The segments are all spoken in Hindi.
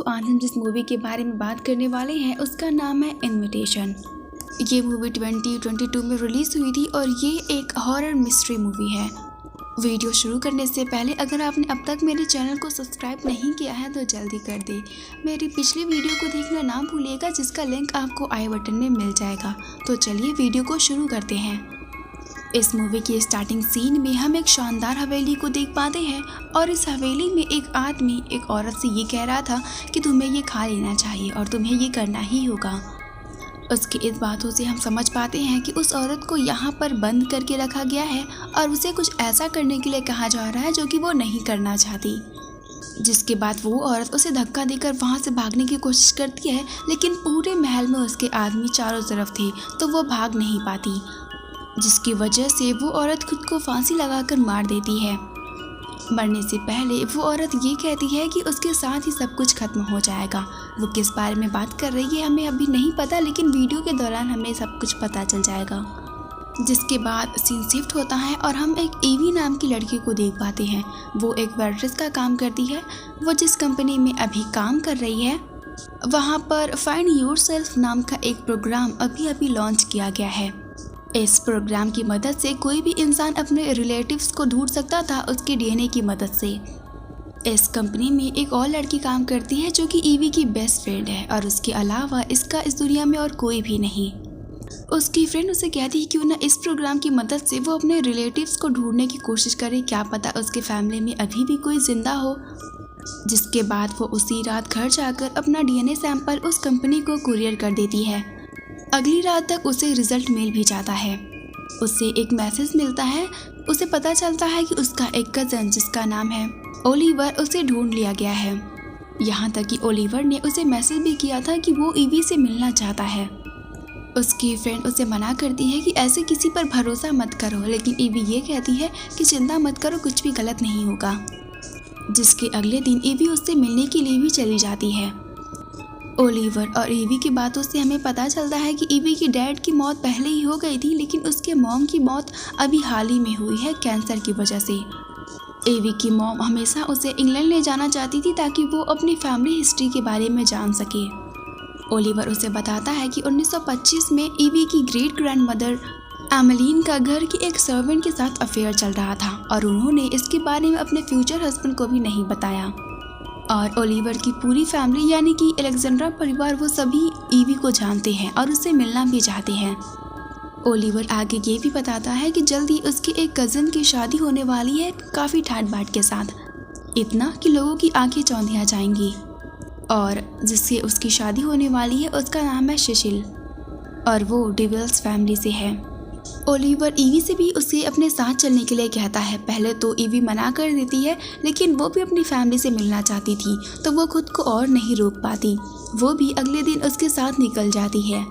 आज हम जिस मूवी के बारे में बात करने वाले हैं उसका नाम है इनविटेशन। ये मूवी 2022 में रिलीज़ हुई थी और ये एक हॉरर मिस्ट्री मूवी है। वीडियो शुरू करने से पहले अगर आपने अब तक मेरे चैनल को सब्सक्राइब नहीं किया है तो जल्दी कर दे। मेरी पिछली वीडियो को देखना ना भूलिएगा जिसका लिंक आपको आई बटन में मिल जाएगा। तो चलिए वीडियो को शुरू करते हैं। इस मूवी की स्टार्टिंग सीन में हम एक शानदार हवेली को देख पाते हैं और इस हवेली में एक आदमी एक औरत से ये कह रहा था कि तुम्हें ये खा लेना चाहिए और तुम्हें ये करना ही होगा। उसकी इस बातों से हम समझ पाते हैं कि उस औरत को यहाँ पर बंद करके रखा गया है और उसे कुछ ऐसा करने के लिए कहा जा रहा है जो कि वो नहीं करना चाहती। जिसके बाद वो औरत उसे धक्का देकर वहाँ से भागने की कोशिश करती है, लेकिन पूरे महल में उसके आदमी चारों तरफ थे तो वो भाग नहीं पाती, जिसकी वजह से वो औरत खुद को फांसी लगाकर मार देती है। मरने से पहले वो औरत ये कहती है कि उसके साथ ही सब कुछ खत्म हो जाएगा। वो किस बारे में बात कर रही है हमें अभी नहीं पता, लेकिन वीडियो के दौरान हमें सब कुछ पता चल जाएगा। जिसके बाद सीन शिफ्ट होता है और हम एक ईवी नाम की लड़की को देख पाते हैं। वो एक वेट्रेस का काम करती है। वो जिस कंपनी में अभी काम कर रही है वहाँ पर फाइंड योरसेल्फ नाम का एक प्रोग्राम अभी लॉन्च किया गया है। इस प्रोग्राम की मदद से कोई भी इंसान अपने रिलेटिव्स को ढूंढ सकता था उसके डीएनए की मदद से। इस कंपनी में एक और लड़की काम करती है जो कि ईवी की बेस्ट फ्रेंड है और उसके अलावा इसका इस दुनिया में और कोई भी नहीं। उसकी फ्रेंड उसे कहती है क्यों ना इस प्रोग्राम की मदद से वो अपने रिलेटिव्स को ढूंढने की कोशिश करे, क्या पता उसके फैमिली में अभी भी कोई जिंदा हो। जिसके बाद वो उसी रात घर जाकर अपना डीएनए सैंपल उस कंपनी को कुरियर कर देती है। अगली रात तक उसे रिजल्ट मिल भी जाता है। उसे एक मैसेज मिलता है। उसे पता चलता है कि उसका एक कज़न जिसका नाम है ओलिवर उसे ढूंढ लिया गया है। यहाँ तक कि ओलिवर ने उसे मैसेज भी किया था कि वो ईवी से मिलना चाहता है। उसकी फ्रेंड उसे मना करती है कि ऐसे किसी पर भरोसा मत करो, लेकिन ईवी ये कहती है कि चिंता मत करो, कुछ भी गलत नहीं होगा। जिसके अगले दिन ईवी उससे मिलने के लिए भी चली जाती है। ओलिवर और ईवी की बातों से हमें पता चलता है कि ईवी की डैड की मौत पहले ही हो गई थी, लेकिन उसके मॉम की मौत अभी हाल ही में हुई है कैंसर की वजह से। ईवी की मॉम हमेशा उसे इंग्लैंड ले जाना चाहती थी ताकि वो अपनी फैमिली हिस्ट्री के बारे में जान सके। ओलिवर उसे बताता है कि 1925 में ईवी की ग्रेट ग्रैंडमदर एमलीन का घर की एक सर्वेंट के साथ अफेयर चल रहा था और उन्होंने इसके बारे में अपने फ्यूचर हस्बैंड को भी नहीं बताया। और ओलिवर की पूरी फैमिली यानी कि अलेक्जेंड्रा परिवार वो सभी ईवी को जानते हैं और उससे मिलना भी चाहते हैं। ओलिवर आगे ये भी बताता है कि जल्दी उसके एक कज़न की शादी होने वाली है काफ़ी ठाट बाट के साथ, इतना कि लोगों की आंखें चौंधिया जाएंगी। और जिससे उसकी शादी होने वाली है उसका नाम है शेशिल और वो डिवेल्स फैमिली से है। ओलिवर ईवी से भी उसे अपने साथ चलने के लिए कहता है। पहले तो ईवी मना कर देती है, लेकिन वो भी अपनी फैमिली से मिलना चाहती थी तो वो खुद को और नहीं रोक पाती। वो भी अगले दिन उसके साथ निकल जाती है।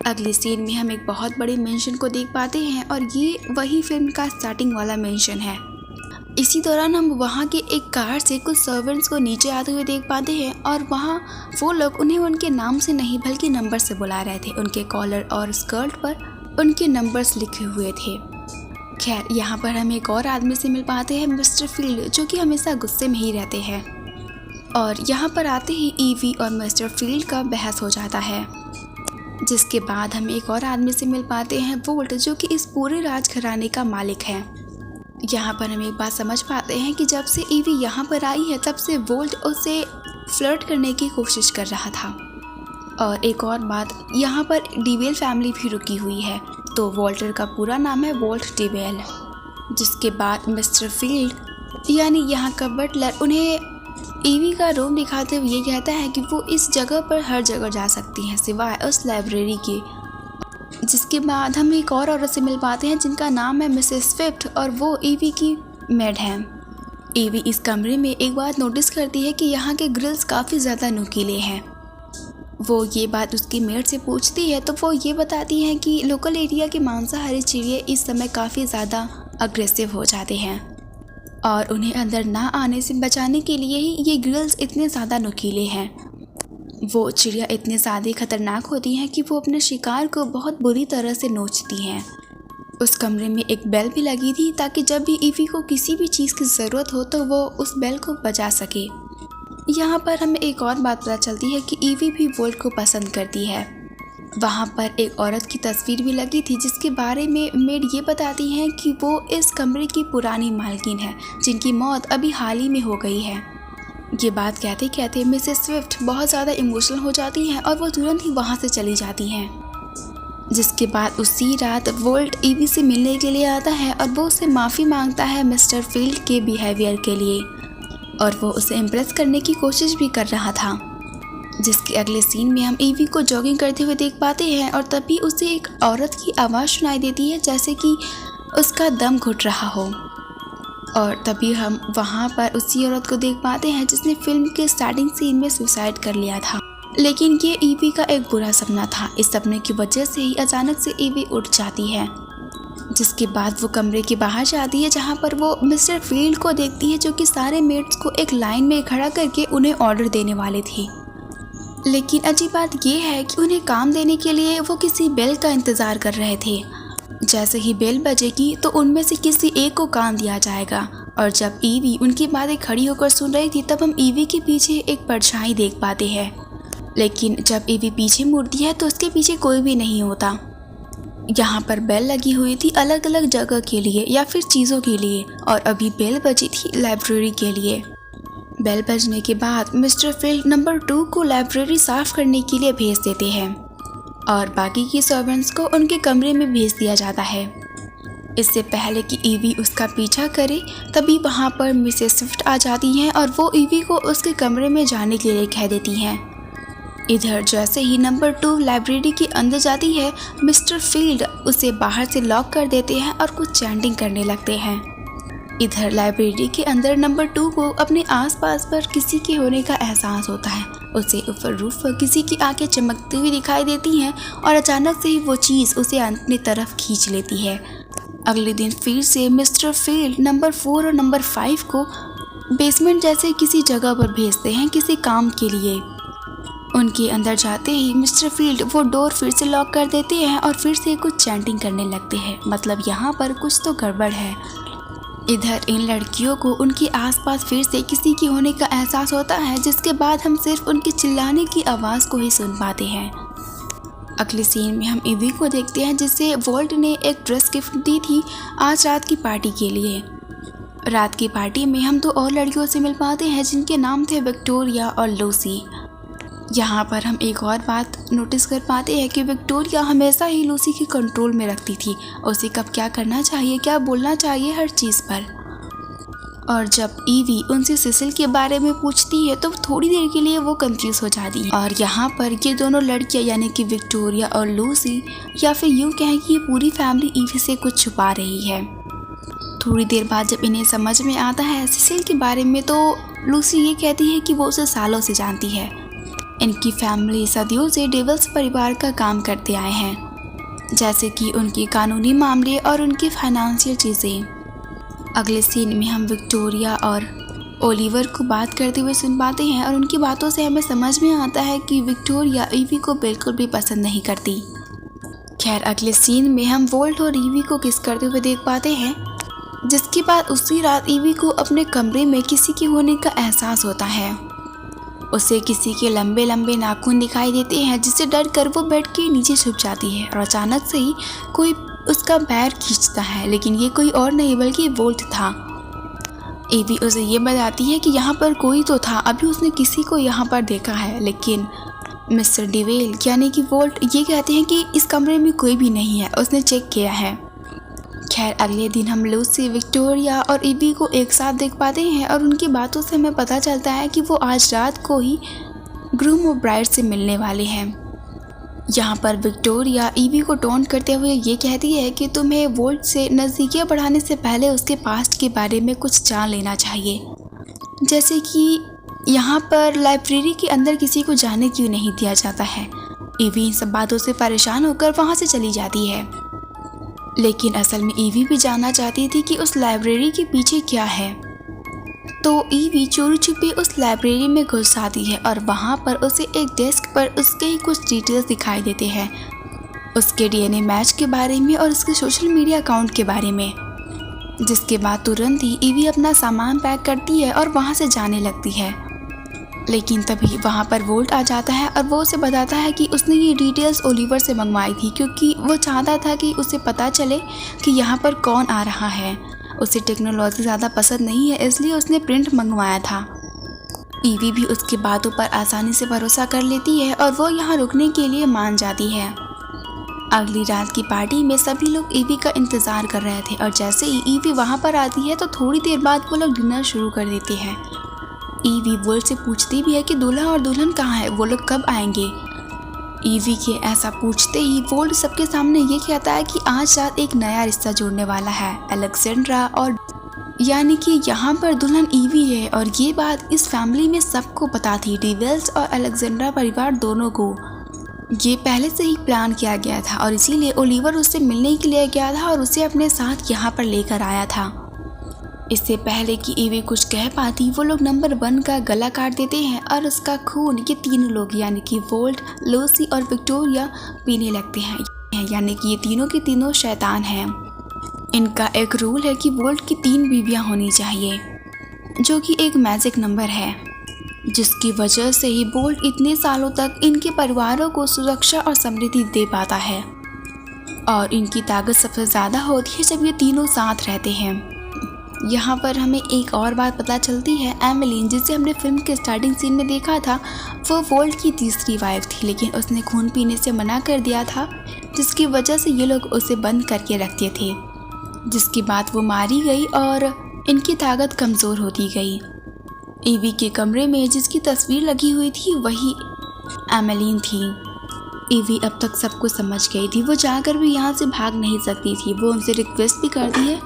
अगले सीन में हम एक बहुत बड़े मेंशन को देख पाते हैं और ये वही फिल्म का स्टार्टिंग वाला मेंशन है। इसी दौरान हम वहाँ के एक कार से कुछ सर्वेंट्स को नीचे आते हुए देख पाते हैं और वहाँ वो लोग उन्हें उनके नाम से नहीं बल्कि नंबर से बुला रहे थे। उनके कॉलर और स्कर्ट पर उनके नंबर्स लिखे हुए थे। खैर, यहाँ पर हम एक और आदमी से मिल पाते हैं, मिस्टर फील्ड, जो कि हमेशा गुस्से में ही रहते हैं। और यहाँ पर आते ही ईवी और मिस्टर फील्ड का बहस हो जाता है। जिसके बाद हम एक और आदमी से मिल पाते हैं, वोल्ट, जो कि इस पूरे राजघराने का मालिक है। यहाँ पर हम एक बात समझ पाते हैं कि जब से ईवी यहाँ पर आई है तब से वोल्ट उसे फ्लर्ट करने की कोशिश कर रहा था। और एक और बात, यहाँ पर डिवेल फैमिली भी रुकी हुई है, तो वॉल्टर का पूरा नाम है वॉल्ट डिवेल। जिसके बाद मिस्टर फील्ड यानी यहाँ का बटलर उन्हें ईवी का रूम दिखाते हुए ये कहता है कि वो इस जगह पर हर जगह जा सकती हैं सिवाय उस लाइब्रेरी के। जिसके बाद हम एक और औरत से मिल पाते हैं जिनका नाम है मिसेस स्विफ्ट और वो ईवी की मेड है। ईवी इस कमरे में एक बात नोटिस करती है कि यहाँ के ग्रिल्स काफ़ी ज़्यादा नुकीले हैं। वो ये बात उसकी मेड से पूछती है तो वो ये बताती है कि लोकल एरिया के मांसाहारी चिड़िए इस समय काफ़ी ज़्यादा अग्रेसिव हो जाते हैं और उन्हें अंदर ना आने से बचाने के लिए ही ये ग्रिल्स इतने ज़्यादा नुकीले हैं। वो चिड़िया इतने ज़्यादा खतरनाक होती हैं कि वो अपने शिकार को बहुत बुरी तरह से नोचती हैं। उस कमरे में एक बेल भी लगी थी ताकि जब भी ईवी को किसी भी चीज़ की ज़रूरत हो तो वो उस बेल को बजा सके। यहाँ पर हमें एक और बात पता चलती है कि ईवी भी वोल्ट को पसंद करती है। वहाँ पर एक औरत की तस्वीर भी लगी थी जिसके बारे में मेड ये बताती हैं कि वो इस कमरे की पुरानी मालकिन है जिनकी मौत अभी हाल ही में हो गई है। ये बात कहते कहते मिसेस स्विफ्ट बहुत ज़्यादा इमोशनल हो जाती हैं और वो तुरंत ही वहाँ से चली जाती हैं। जिसके बाद उसी रात वोल्ट ईवी से मिलने के लिए आता है और वो उससे माफ़ी मांगता है मिस्टर फील्ड के बिहेवियर के लिए, और वो उसे इम्प्रेस करने की कोशिश भी कर रहा था। जिसके अगले सीन में हम ईवी को जॉगिंग करते हुए देख पाते हैं और तभी उसे एक औरत की आवाज़ सुनाई देती है जैसे कि उसका दम घुट रहा हो, और तभी हम वहाँ पर उसी औरत को देख पाते हैं जिसने फिल्म के स्टार्टिंग सीन में सुसाइड कर लिया था। लेकिन ये ईवी का एक बुरा सपना था। इस सपने की वजह से ही अचानक से ईवी उठ जाती है। जिसके बाद वो कमरे के बाहर जाती है जहाँ पर वो मिस्टर फील्ड को देखती है जो कि सारे मेट्स को एक लाइन में खड़ा करके उन्हें ऑर्डर देने वाले थे। लेकिन अजीब बात ये है कि उन्हें काम देने के लिए वो किसी बेल का इंतज़ार कर रहे थे। जैसे ही बेल बजेगी तो उनमें से किसी एक को काम दिया जाएगा, और जब ईवी उनकी बातें खड़ी होकर सुन रही थी तब हम ईवी के पीछे एक परछाई देख पाते हैं। लेकिन जब ईवी पीछे मुड़ती है तो उसके पीछे कोई भी नहीं होता। यहाँ पर बेल लगी हुई थी अलग अलग जगह के लिए या फिर चीज़ों के लिए, और अभी बेल बजी थी लाइब्रेरी के लिए। बेल बजने के बाद मिस्टर फील्ड नंबर 2 को लाइब्रेरी साफ करने के लिए भेज देते हैं और बाकी की सर्वेंट्स को उनके कमरे में भेज दिया जाता है। इससे पहले कि ईवी उसका पीछा करे तभी वहाँ पर मिसेस स्विफ्ट आ जाती हैं और वो ईवी को उसके कमरे में जाने के लिए कह देती हैं। इधर जैसे ही नंबर 2 लाइब्रेरी के अंदर जाती है, मिस्टर फील्ड उसे बाहर से लॉक कर देते हैं और कुछ चैंटिंग करने लगते हैं। इधर लाइब्रेरी के अंदर नंबर 2 को अपने आसपास पर किसी के होने का एहसास होता है। उसे ऊपर रूफ पर किसी की आंखें चमकती हुई दिखाई देती हैं और अचानक से ही वो चीज़ उसे अपनी तरफ खींच लेती है। अगले दिन फिर से मिस्टर फील्ड नंबर 4 और नंबर 5 को बेसमेंट जैसे किसी जगह पर भेजते हैं किसी काम के लिए। उनके अंदर जाते ही मिस्टर फील्ड वो डोर फिर से लॉक कर देते हैं और फिर से कुछ चैंटिंग करने लगते हैं। मतलब यहाँ पर कुछ तो गड़बड़ है। इधर इन लड़कियों को उनके आसपास फिर से किसी के होने का एहसास होता है, जिसके बाद हम सिर्फ उनके चिल्लाने की आवाज़ को ही सुन पाते हैं। अगले सीन में हम ईवी को देखते हैं जिसे वोल्ट ने एक ड्रेस गिफ्ट दी थी आज रात की पार्टी के लिए। रात की पार्टी में हम 2 और लड़कियों से मिल पाते हैं जिनके नाम थे विक्टोरिया और लूसी। यहाँ पर हम एक और बात नोटिस कर पाते हैं कि विक्टोरिया हमेशा ही लूसी की कंट्रोल में रखती थी, उसे कब क्या करना चाहिए, क्या बोलना चाहिए, हर चीज़ पर। और जब ईवी उनसे सिसिल के बारे में पूछती है तो थोड़ी देर के लिए वो कंफ्यूज हो जाती है। और यहाँ पर ये दोनों लड़कियाँ यानी कि विक्टोरिया और लूसी, या फिर यूँ कहें कि ये पूरी फैमिली ईवी से कुछ छुपा रही है। थोड़ी देर बाद जब इन्हें समझ में आता है सिसिल के बारे में तो लूसी ये कहती है कि वो उसे सालों से जानती है। इनकी फैमिली सदियों से डेविल्स परिवार का काम करते आए हैं, जैसे कि उनके कानूनी मामले और उनकी फाइनेंशियल चीज़ें। अगले सीन में हम विक्टोरिया और ओलिवर को बात करते हुए सुन पाते हैं और उनकी बातों से हमें समझ में आता है कि विक्टोरिया ईवी को बिल्कुल भी पसंद नहीं करती। खैर अगले सीन में हम वोल्ट और ईवी को किस करते हुए देख पाते हैं, जिसके बाद उसी रात ईवी को अपने कमरे में किसी के होने का एहसास होता है। उसे किसी के लंबे लंबे नाखून दिखाई देते हैं जिससे डर कर वो बेड के नीचे छुप जाती है और अचानक से ही कोई उसका पैर खींचता है, लेकिन ये कोई और नहीं बल्कि वोल्ट था। ईवी उसे ये बताती है कि यहाँ पर कोई तो था, अभी उसने किसी को यहाँ पर देखा है, लेकिन मिस्टर डिवेल यानी कि वोल्ट ये कहते हैं कि इस कमरे में कोई भी नहीं है, उसने चेक किया है। खैर अगले दिन हम लूसी, विक्टोरिया और ईवी को एक साथ देख पाते हैं और उनकी बातों से हमें पता चलता है कि वो आज रात को ही ग्रूम और ब्राइड से मिलने वाले हैं। यहाँ पर विक्टोरिया ईवी को टोंट करते हुए ये कहती है कि तुम्हें वोल्ट से नज़दीकियाँ बढ़ाने से पहले उसके पास्ट के बारे में कुछ जान लेना चाहिए, जैसे कि यहाँ पर लाइब्रेरी के अंदर किसी को जाने क्यों नहीं दिया जाता है। ईवी इन सब बातों से परेशान होकर वहाँ से चली जाती है, लेकिन असल में ईवी भी जानना चाहती थी कि उस लाइब्रेरी के पीछे क्या है। तो ईवी चोरी छुपी उस लाइब्रेरी में घुस आती है और वहाँ पर उसे एक डेस्क पर उसके ही कुछ डिटेल्स दिखाई देते हैं, उसके डीएनए मैच के बारे में और उसके सोशल मीडिया अकाउंट के बारे में। जिसके बाद तुरंत ही ईवी अपना सामान पैक करती है और वहाँ से जाने लगती है। लेकिन तभी वहाँ पर वोल्ट आ जाता है और वो उसे बताता है कि उसने ये डिटेल्स ओलिवर से मंगवाई थी, क्योंकि वो चाहता था कि उसे पता चले कि यहाँ पर कौन आ रहा है। उसे टेक्नोलॉजी ज़्यादा पसंद नहीं है, इसलिए उसने प्रिंट मंगवाया था। ईवी भी उसकी बातों पर आसानी से भरोसा कर लेती है और वो यहाँ रुकने के लिए मान जाती है। अगली रात की पार्टी में सभी लोग ईवी का इंतज़ार कर रहे थे और जैसे ही ईवी वहाँ पर आती है तो थोड़ी देर बाद वो लोग डिनर शुरू कर देते हैं। ईवी वोल्ट से पूछती भी है कि दूल्हा और दुल्हन कहाँ है, वो लोग कब आएंगे। ईवी के ऐसा पूछते ही वोल्ट सबके सामने ये कहता है कि आज रात एक नया रिश्ता जोड़ने वाला है, अलेक्जेंड्रा, और यानी कि यहाँ पर दुल्हन ईवी है। और ये बात इस फैमिली में सबको पता थी, डिवेल्स और अलेक्जेंड्रा परिवार दोनों को। ये पहले से ही प्लान किया गया था और इसीलिए ओलिवर उससे मिलने के लिए गया था और उसे अपने साथ यहाँ पर लेकर आया था। इससे पहले कि ईवी कुछ कह पाती, वो लोग नंबर 1 का गला काट देते हैं और उसका खून ये तीनों लोग यानी कि वोल्ट, लूसी और विक्टोरिया पीने लगते हैं। यानी कि ये तीनों के तीनों शैतान हैं। इनका एक रूल है कि वोल्ट की 3 बीवियाँ होनी चाहिए, जो कि एक मैजिक नंबर है, जिसकी वजह से ही वोल्ट इतने सालों तक इनके परिवारों को सुरक्षा और समृद्धि दे पाता है। और इनकी ताकत सबसे ज़्यादा होती है जब ये तीनों साथ रहते हैं। यहाँ पर हमें एक और बात पता चलती है, एमिलीन, जिसे हमने फिल्म के स्टार्टिंग सीन में देखा था, वो वोल्ट की तीसरी वाइफ थी, लेकिन उसने खून पीने से मना कर दिया था, जिसकी वजह से ये लोग उसे बंद करके रखते थे, जिसके बाद वो मारी गई और इनकी ताकत कमज़ोर होती गई। ईवी के कमरे में जिसकी तस्वीर लगी हुई थी वही एमिलीन थी। ईवी अब तक सब कुछ समझ गई थी, वो जाकर भी यहाँ से भाग नहीं सकती थी। वो उनसे रिक्वेस्ट भी करती है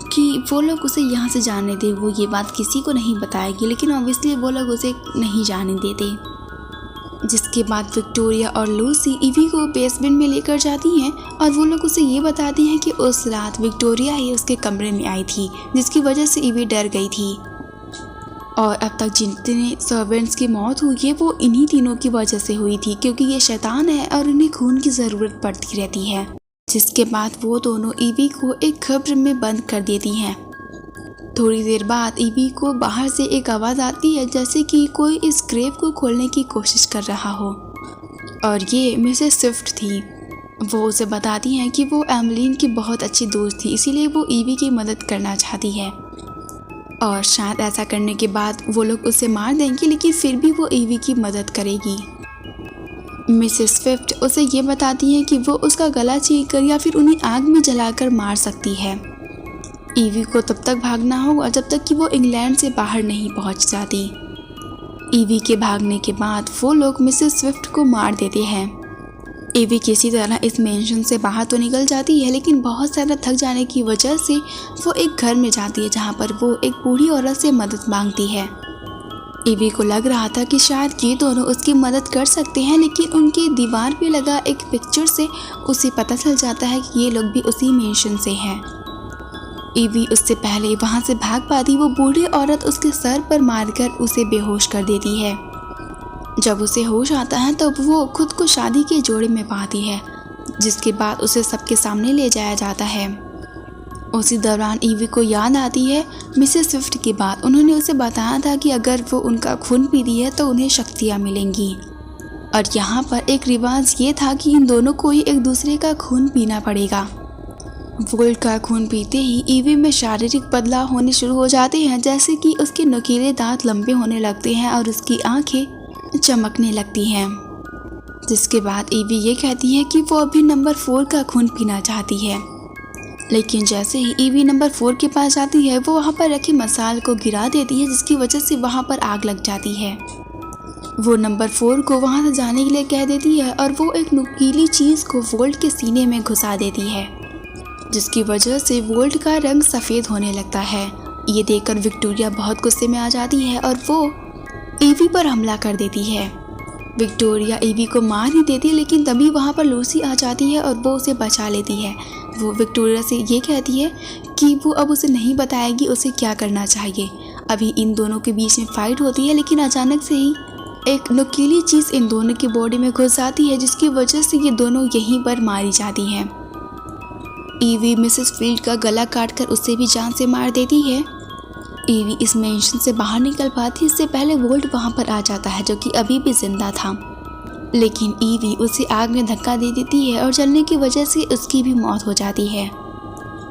कि वो लोग उसे यहाँ से जाने दे, वो ये बात किसी को नहीं बताएगी, लेकिन ऑब्वियसली वो लोग उसे नहीं जाने देते। जिसके बाद विक्टोरिया और लूसी ईवी को बेसमेंट में लेकर जाती हैं और वो लोग उसे ये बताती हैं कि उस रात विक्टोरिया ही उसके कमरे में आई थी, जिसकी वजह से ईवी डर गई थी। और अब तक जितने सर्वेंट्स की मौत हुई है वो इन्हीं तीनों की वजह से हुई थी, क्योंकि ये शैतान है और इन्हें खून की ज़रूरत पड़ती रहती है। जिसके बाद वो दोनों ईवी को एक कब्र में बंद कर देती हैं। थोड़ी देर बाद ईवी को बाहर से एक आवाज़ आती है, जैसे कि कोई इस ग्रेव को खोलने की कोशिश कर रहा हो, और ये मिसेस स्विफ्ट थी। वो उसे बताती हैं कि वो एमिलीन की बहुत अच्छी दोस्त थी, इसीलिए वो ईवी की मदद करना चाहती है और शायद ऐसा करने के बाद वो लोग उसे मार देंगे, लेकिन फिर भी वो ईवी की मदद करेगी। मिसेस स्विफ्ट उसे ये बताती हैं कि वो उसका गला छीनकर या फिर उन्हें आग में जलाकर मार सकती है। ईवी को तब तक भागना होगा जब तक कि वो इंग्लैंड से बाहर नहीं पहुंच जाती। ईवी के भागने के बाद वो लोग मिसेस स्विफ्ट को मार देते हैं। ईवी किसी तरह इस मेंशन से बाहर तो निकल जाती है, लेकिन बहुत ज़्यादा थक जाने की वजह से वो एक घर में जाती है, जहाँ पर वो एक बूढ़ी औरत से मदद मांगती है। ईवी को लग रहा था कि शायद ये दोनों उसकी मदद कर सकते हैं, लेकिन उनकी दीवार पे लगा एक पिक्चर से उसे पता चल जाता है कि ये लोग भी उसी मेंशन से हैं। ईवी उससे पहले वहाँ से भाग पाती, वो बूढ़ी औरत उसके सर पर मारकर उसे बेहोश कर देती है। जब उसे होश आता है तब वो खुद को शादी के जोड़े में पाती है, जिसके बाद उसे सबके सामने ले जाया जाता है। उसी दौरान ईवी को याद आती है मिसेस स्विफ्ट की बात। उन्होंने उसे बताया था कि अगर वो उनका खून पीती है तो उन्हें शक्तियाँ मिलेंगी, और यहाँ पर एक रिवाज ये था कि इन दोनों को ही एक दूसरे का खून पीना पड़ेगा। वोल्ट का खून पीते ही ईवी में शारीरिक बदलाव होने शुरू हो जाते हैं, जैसे कि उसके नुकीले दांत लंबे होने लगते हैं और उसकी आंखें चमकने लगती हैं। जिसके बाद ईवी ये कहती है कि वो अभी नंबर 4 का खून पीना चाहती है, लेकिन जैसे ही ईवी नंबर 4 के पास जाती है वो वहाँ पर रखे मसाल को गिरा देती है, जिसकी वजह से वहाँ पर आग लग जाती है। वो नंबर 4 को वहाँ से जाने के लिए कह देती है और वो एक नुकीली चीज़ को वोल्ट के सीने में घुसा देती है, जिसकी वजह से वोल्ट का रंग सफ़ेद होने लगता है। ये देखकर विक्टोरिया बहुत गुस्से में आ जाती है और वो ईवी पर हमला कर देती है। विक्टोरिया ईवी को मार ही देती है, लेकिन तभी वहाँ पर लूसी आ जाती है और वो उसे बचा लेती है। वो विक्टोरिया से ये कहती है कि वो अब उसे नहीं बताएगी उसे क्या करना चाहिए। अभी इन दोनों के बीच में फाइट होती है, लेकिन अचानक से ही एक नुकीली चीज़ इन दोनों की बॉडी में घुस जाती है, जिसकी वजह से ये दोनों यहीं पर मारी जाती हैं। ईवी मिसेस फील्ड का गला काटकर उसे भी जान से मार देती है। ईवी इस मेंशन से बाहर निकल पाती इससे पहले वोल्ट वहां पर आ जाता है जो कि अभी भी जिंदा था, लेकिन ईवी उसे आग में धक्का दे देती है और जलने की वजह से उसकी भी मौत हो जाती है,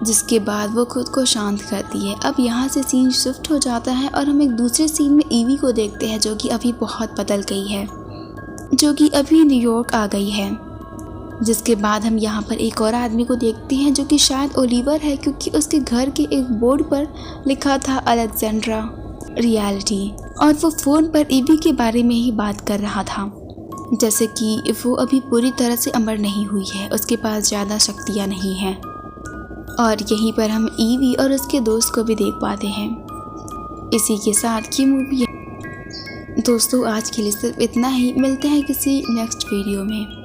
जिसके बाद वो खुद को शांत करती है। अब यहाँ से सीन शिफ्ट हो जाता है और हम एक दूसरे सीन में ईवी को देखते हैं जो कि अभी बहुत बदल गई है, जो कि अभी न्यूयॉर्क आ गई है। जिसके बाद हम यहाँ पर एक और आदमी को देखते हैं जो कि शायद ओलिवर है, क्योंकि उसके घर के एक बोर्ड पर लिखा था अलेक्जेंड्रा रियलिटी, और वो फ़ोन पर ईवी के बारे में ही बात कर रहा था, जैसे कि वो अभी पूरी तरह से अमर नहीं हुई है, उसके पास ज़्यादा शक्तियाँ नहीं हैं। और यहीं पर हम ईवी और उसके दोस्त को भी देख पाते हैं। इसी के साथ ये मूवी दोस्तों आज के लिए सिर्फ इतना ही। मिलते हैं किसी नेक्स्ट वीडियो में।